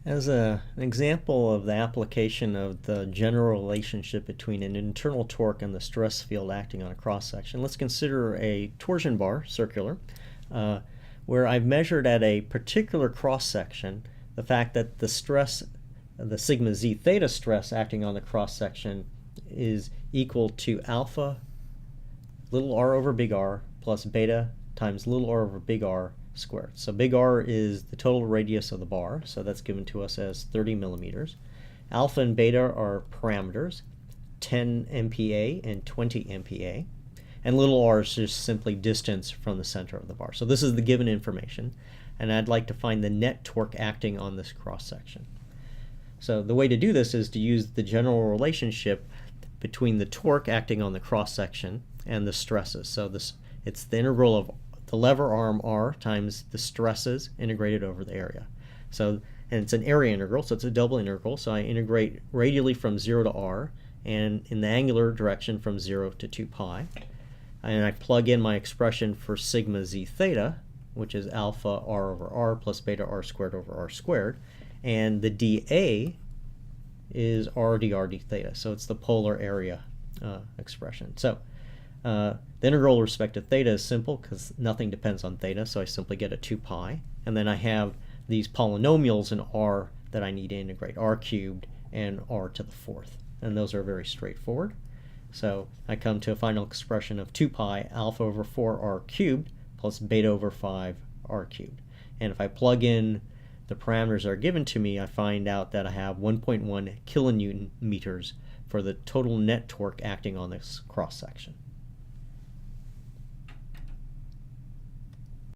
As an example of the application of the general relationship between an internal torque and the stress field acting on a cross-section, let's consider a torsion bar, circular, where I've measured at a particular cross-section the fact that the stress, the sigma z theta stress acting on the cross-section is equal to alpha little r over big R plus beta times little r over big R squared. So big R is the total radius of the bar, so that's given to us as 30 millimeters. Alpha and beta are parameters, 10 MPa and 20 MPa. And little r is just simply distance from the center of the bar. So this is the given information, and I'd like to find the net torque acting on this cross-section. So the way to do this is to use the general relationship between the torque acting on the cross-section and the stresses. So it's the integral of the lever arm R times the stresses integrated over the area. So, and it's an area integral, so it's a double integral. So I integrate radially from 0 to R, and in the angular direction from 0 to 2 pi. And I plug in my expression for sigma z theta, which is alpha r over r plus beta r squared over r squared. And the dA is r dr d theta. So it's the polar area expression. So the integral with respect to theta is simple because nothing depends on theta, so I simply get a 2 pi. And then I have these polynomials in r that I need to integrate, r cubed and r to the fourth. And those are very straightforward. So I come to a final expression of 2 pi alpha over 4r cubed plus beta over 5r cubed. And if I plug in the parameters that are given to me, I find out that I have 1.1 kilonewton meters for the total net torque acting on this cross-section.